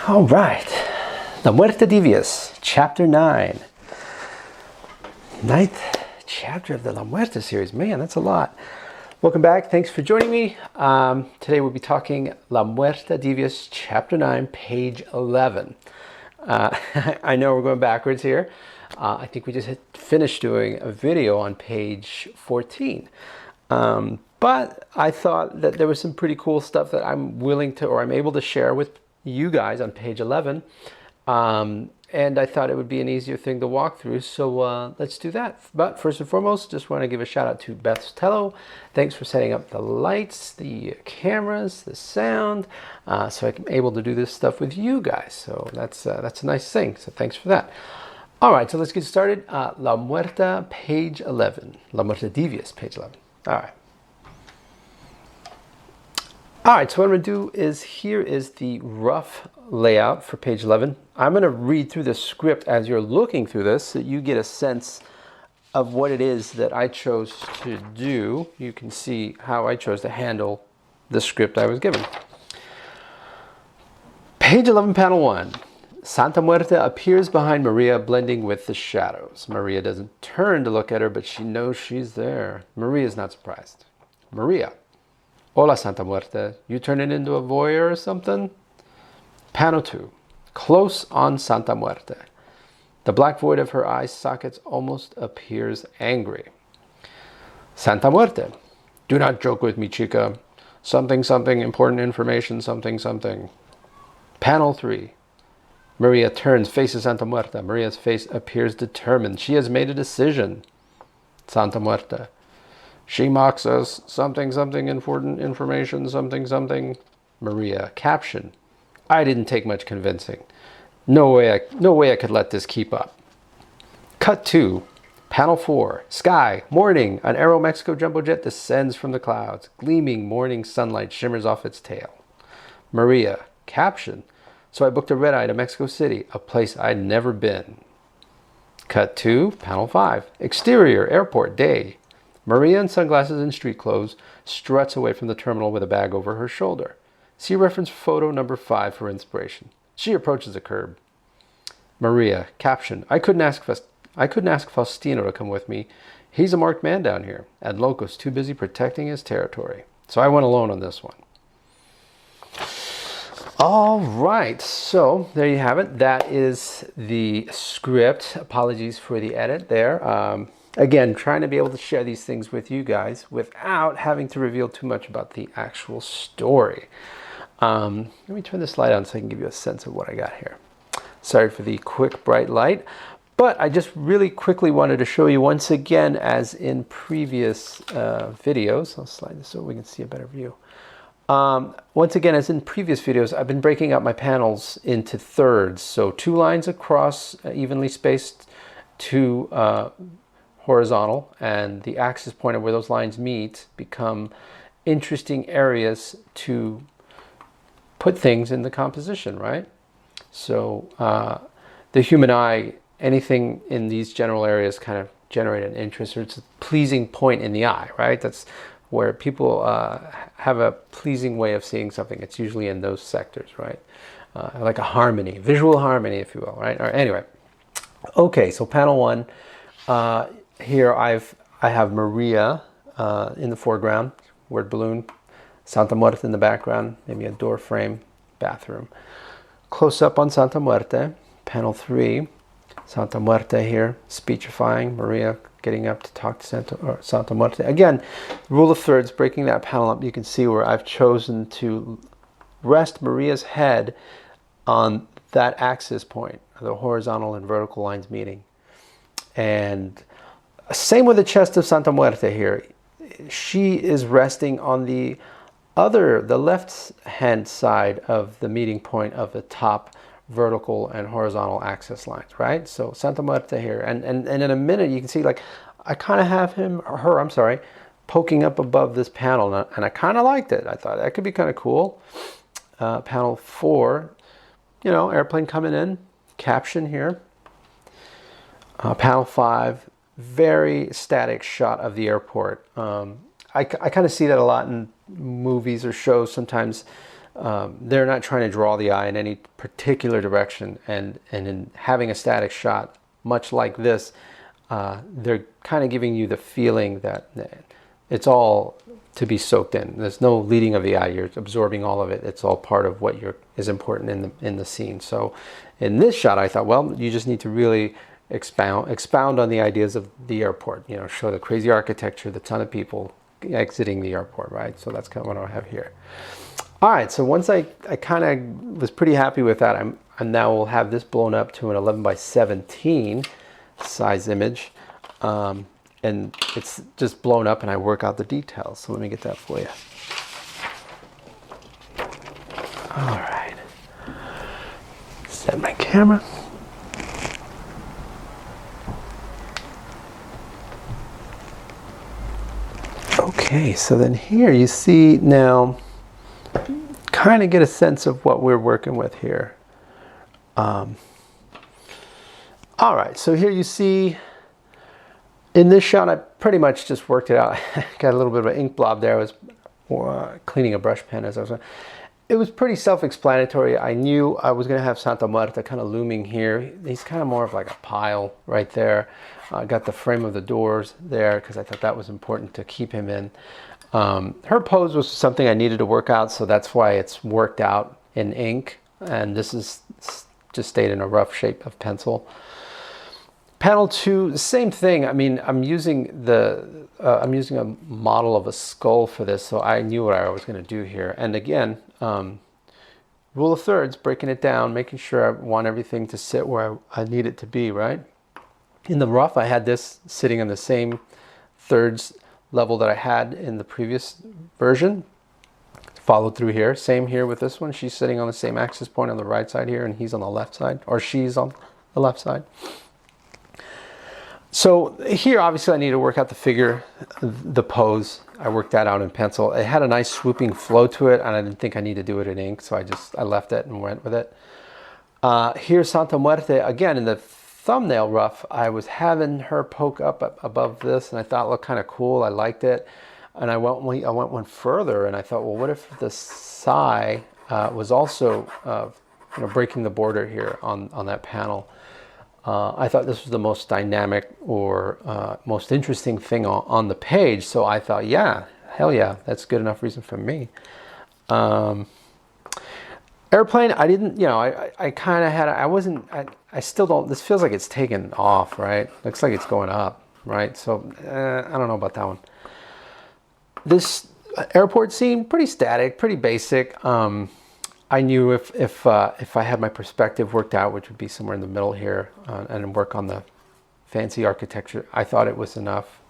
All right, La Muerta Devious, Chapter 9. Ninth chapter of the La Muerta series. Man, that's a lot. Welcome back. Thanks for joining me. Today we'll be talking La Muerta Devious, Chapter 9, page 11. I know we're going backwards here. I think we just finished doing a video on page 14. But I thought that there was some pretty cool stuff that I'm willing to, or I'm able to share with you guys on page 11. And I thought it would be an easier thing to walk through. So let's do that. But first and foremost, just want to give a shout out to Beth Tello. Thanks for setting up the lights, the cameras, the sound, so I'm able to do this stuff with you guys. So that's a nice thing. So thanks for that. All right, so let's get started. La Muerta, page 11. La Muerta Devious, page 11. All right. All right, so what I'm going to do is, here is the rough layout for page 11. I'm going to read through the script as you're looking through this so you get a sense of what it is that I chose to do. You can see how I chose to handle the script I was given. Page 11, panel 1. Santa Muerta appears behind Maria, blending with the shadows. Maria doesn't turn to look at her, but she knows she's there. Maria is not surprised. Maria. Hola, Santa Muerta. You turning into a voyeur or something? Panel 2. Close on Santa Muerta. The black void of her eye sockets almost appears angry. Santa Muerta. Do not joke with me, chica. Something, something, important information, something, something. Panel 3. Maria turns, faces Santa Muerta. Maria's face appears determined. She has made a decision. Santa Muerta. She mocks us. Something, something, important information, something, something. Maria. Caption. I didn't take much convincing. No way I could let this keep up. Cut 2. Panel 4. Sky. Morning. An Aeromexico jumbo jet descends from the clouds. Gleaming morning sunlight shimmers off its tail. Maria. Caption. So I booked a red-eye to Mexico City, a place I'd never been. Cut 2. Panel 5. Exterior. Airport. Day. Maria, in sunglasses and street clothes, struts away from the terminal with a bag over her shoulder. See reference photo number 5 for inspiration. She approaches the curb. Maria. Caption. I couldn't ask Faustino to come with me. He's a marked man down here, and Loco's too busy protecting his territory. So I went alone on this one. All right, so there you have it. That is the script. Apologies for the edit there. Again, trying to be able to share these things with you guys without having to reveal too much about the actual story. Let me turn this light on so I can give you a sense of what I got here. Sorry for the quick bright light, but I just really quickly wanted to show you once again, as in previous videos. I'll slide this so we can see a better view. Once again, as in previous videos, I've been breaking up my panels into thirds. So 2 lines across, evenly spaced, 2 horizontal, and the axis point of where those lines meet become interesting areas to put things in the composition, right? So the human eye, anything in these general areas kind of generate an interest, or it's a pleasing point in the eye, right? That's where people have a pleasing way of seeing something. It's usually in those sectors, right? Like a harmony, visual harmony, if you will, right? Or anyway, okay, so panel 1. Here I have Maria in the foreground, word balloon, Santa Muerta in the background, maybe a door frame, bathroom. Close up on Santa Muerta, panel 3. Santa Muerta here, speechifying, Maria getting up to talk to Santa Muerta. Again, rule of thirds, breaking that panel up, you can see where I've chosen to rest Maria's head on that axis point, the horizontal and vertical lines meeting. And same with the chest of Santa Muerta here. She is resting on the left-hand side of the meeting point of the top vertical and horizontal axis lines, right? So Santa Muerta here. And in a minute, you can see, like, I kind of have her, poking up above this panel. And I kind of liked it. I thought that could be kind of cool. Panel 4, airplane coming in. Caption here. Panel 5. Very static shot of the airport. I kind of see that a lot in movies or shows. Sometimes they're not trying to draw the eye in any particular direction, and in having a static shot much like this, they're kind of giving you the feeling that it's all to be soaked in. There's no leading of the eye. You're absorbing all of it. It's all part of what is important in the scene. So in this shot, I thought, well, you just need to really expound on the ideas of the airport. Show the crazy architecture, the ton of people exiting the airport, right? So that's kind of what I have here. All right, so once I kind of was pretty happy with that, I now will have this blown up to an 11 by 17 size image. And it's just blown up, and I work out the details. So let me get that for you. All right. Set my camera. Okay, so then here you see now, kind of get a sense of what we're working with here. All right, so here you see, in this shot, I pretty much just worked it out. Got a little bit of an ink blob there. I was cleaning a brush pen as I was going. It was pretty self-explanatory. I knew I was going to have Santa Muerta kind of looming here. He's kind of more of like a pile right there. I got the frame of the doors there because I thought that was important to keep him in. Her pose was something I needed to work out, so that's why it's worked out in ink. And this is just stayed in a rough shape of pencil. Panel 2, the same thing. I mean, I'm using a model of a skull for this, so I knew what I was going to do here. And again, rule of thirds, breaking it down, making sure I want everything to sit where I need it to be, right? In the rough, I had this sitting on the same thirds level that I had in the previous version. Followed through here. Same here with this one. She's sitting on the same axis point on the right side here, and he's on the left side, or she's on the left side. So here, obviously, I need to work out the figure, the pose. I worked that out in pencil. It had a nice swooping flow to it, and I didn't think I needed to do it in ink, so I left it and went with it. Here's Santa Muerte. Again, in the thumbnail rough, I was having her poke up above this, and I thought it looked kind of cool. I liked it, and I went one further, and I thought, well, what if the sigh was also breaking the border here on that panel? I thought this was the most dynamic or most interesting thing on the page. So I thought, yeah, hell yeah, that's good enough reason for me. Airplane, I didn't, I kind of had, I still don't, this feels like it's taken off, right? Looks like it's going up, right? So I don't know about that one. This airport scene, pretty static, pretty basic. I knew if I had my perspective worked out, which would be somewhere in the middle here, and work on the fancy architecture, I thought it was enough.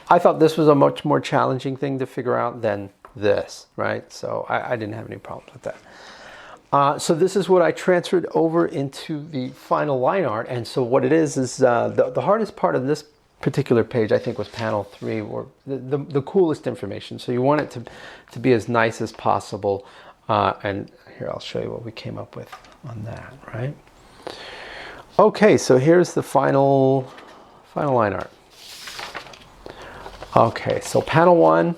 I thought this was a much more challenging thing to figure out than this, right? So I didn't have any problems with that. So this is what I transferred over into the final line art. And so what it is the hardest part of this particular page, I think, was panel 3, or the coolest information. So you want it to be as nice as possible. And here, I'll show you what we came up with on that, right? Okay, so here's the final line art. Okay, so panel 1,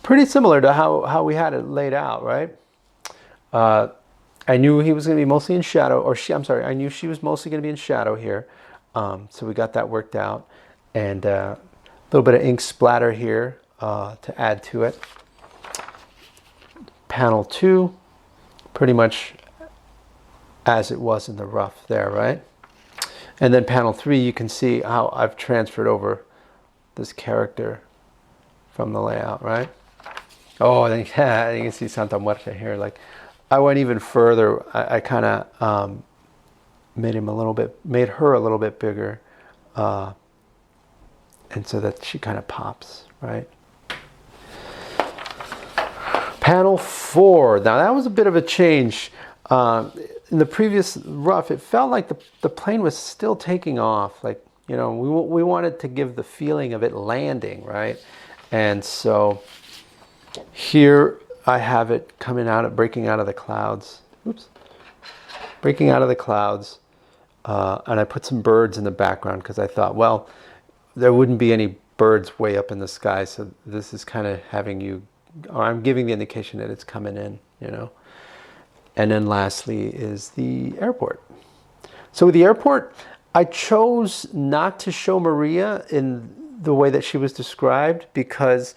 pretty similar to how we had it laid out, right? I knew he was going to be mostly in shadow, I knew she was mostly going to be in shadow here. So we got that worked out. And a little bit of ink splatter here to add to it. Panel 2, pretty much as it was in the rough there, right? And then panel 3, you can see how I've transferred over this character from the layout, right? Oh, and yeah, you can see Santa Muerte here. Like, I went even further. I kind of made her a little bit bigger, and so that she kind of pops, right? Panel 4. Now that was a bit of a change. In the previous rough, it felt like the plane was still taking off. Like, we wanted to give the feeling of it landing, right? And so here I have it breaking out of the clouds. Oops. Breaking out of the clouds. And I put some birds in the background because I thought, well, there wouldn't be any birds way up in the sky. So this is kind of I'm giving the indication that it's coming in, you know. And then lastly is the airport. So with the airport, I chose not to show Maria in the way that she was described, because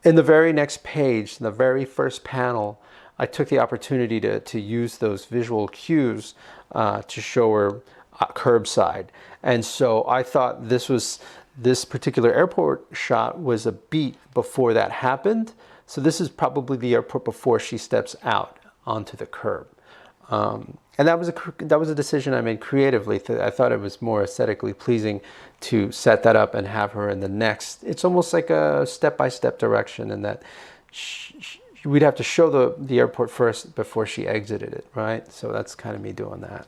in the very next page, in the very first panel, I took the opportunity to use those visual cues to show her curbside. And so I thought this particular airport shot was a beat before that happened. So this is probably the airport before she steps out onto the curb. And that was a decision I made creatively. I thought it was more aesthetically pleasing to set that up and have her in the next. It's almost like a step-by-step direction, in that we'd have to show the airport first before she exited it, right? So that's kind of me doing that.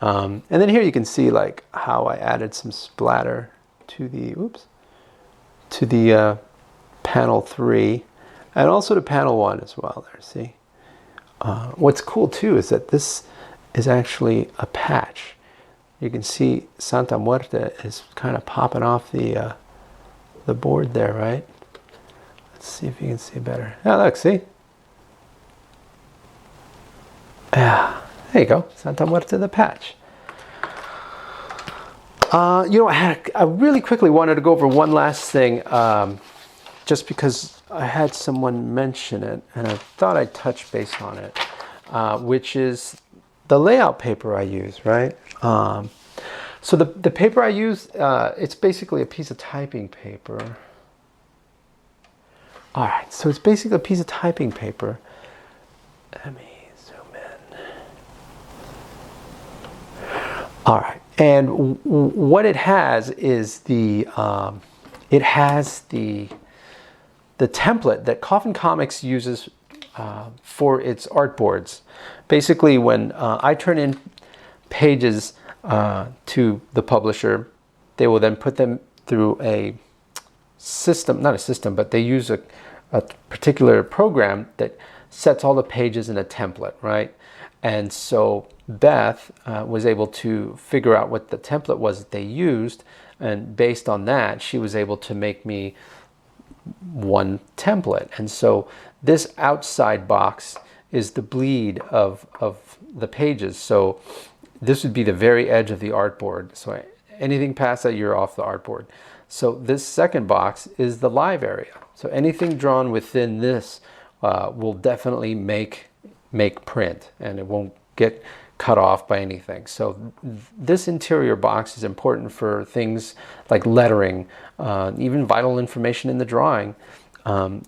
And then here you can see like how I added some splatter to the panel 3, and also to panel 1 as well. There, see. What's cool too is that this is actually a patch. You can see Santa Muerta is kind of popping off the board there, right? Let's see if you can see better. Yeah, look, see? Yeah, there you go, Santa Muerta the patch. I really quickly wanted to go over one last thing, just because I had someone mention it, and I thought I'd touch base on it, which is the layout paper I use, right? So the paper I use, it's basically a piece of typing paper. All right, so it's basically a piece of typing paper. Let me zoom in. All right, and what it has is the template that Coffin Comics uses for its artboards. Basically, when I turn in pages to the publisher, they will then put them through a system, not a system, but they use a particular program that sets all the pages in a template, right? And so Beth was able to figure out what the template was that they used, and based on that, she was able to make me one template. And so this outside box is the bleed of the pages. So this would be the very edge of the artboard. So anything past that, you're off the artboard. So this second box is the live area. So anything drawn within this will definitely make print, and it won't get cut off by anything. So this interior box is important for things like lettering, even vital information in the drawing.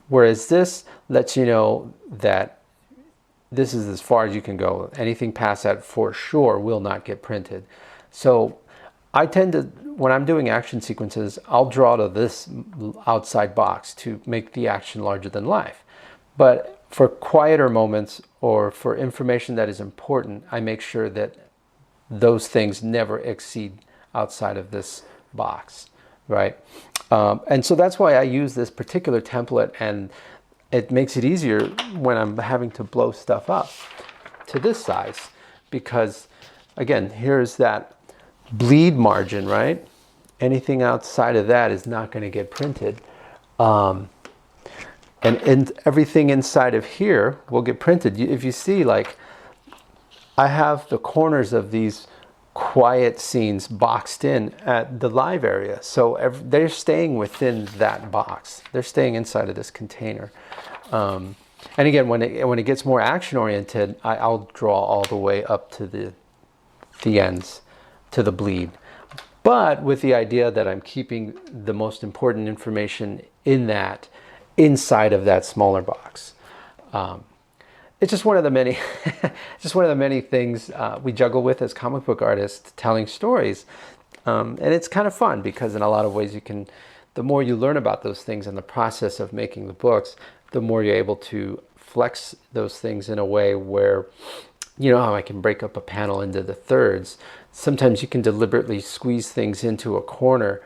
Whereas this lets you know that this is as far as you can go. Anything past that for sure will not get printed. So I tend to, when I'm doing action sequences, I'll draw to this outside box to make the action larger than life. But for quieter moments or for information that is important, I make sure that those things never exceed outside of this box, right? And so that's why I use this particular template, and it makes it easier when I'm having to blow stuff up to this size, because again, here's that bleed margin, right? Anything outside of that is not going to get printed. And everything inside of here will get printed. If you see, like, I have the corners of these quiet scenes boxed in at the live area. So they're staying within that box. They're staying inside of this container. And again, when it gets more action oriented, I'll draw all the way up to the ends, to the bleed. But with the idea that I'm keeping the most important information in that, inside of that smaller box. It's just one of the many, things we juggle with as comic book artists, telling stories, and it's kind of fun because in a lot of ways the more you learn about those things in the process of making the books, the more you're able to flex those things in a way where, you know how I can break up a panel into the thirds. Sometimes you can deliberately squeeze things into a corner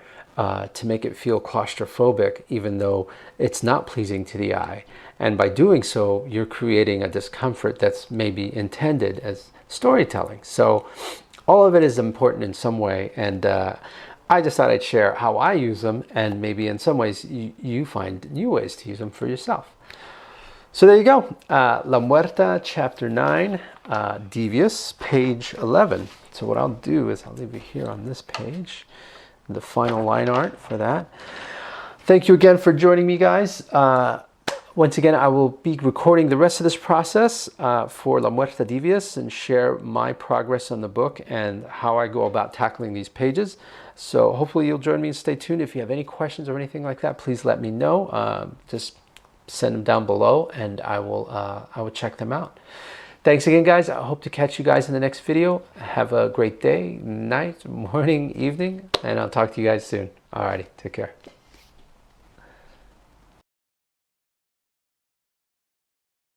to make it feel claustrophobic, even though it's not pleasing to the eye. And by doing so, you're creating a discomfort that's maybe intended as storytelling. So all of it is important in some way. And I just thought I'd share how I use them, and maybe in some ways you find new ways to use them for yourself. So there you go. La Muerta, Chapter 9, Devious, page 11. So what I'll do is I'll leave it here on this page, the final line art for that. Thank you again for joining me, guys. Once again, I will be recording the rest of this process for La Muerta Devious and share my progress on the book and how I go about tackling these pages. So hopefully you'll join me and stay tuned. If you have any questions or anything like that, please let me know. Just send them down below and I will check them out. Thanks again, guys. I hope to catch you guys in the next video. Have a great day, night, morning, evening, and I'll talk to you guys soon. Alrighty, take care.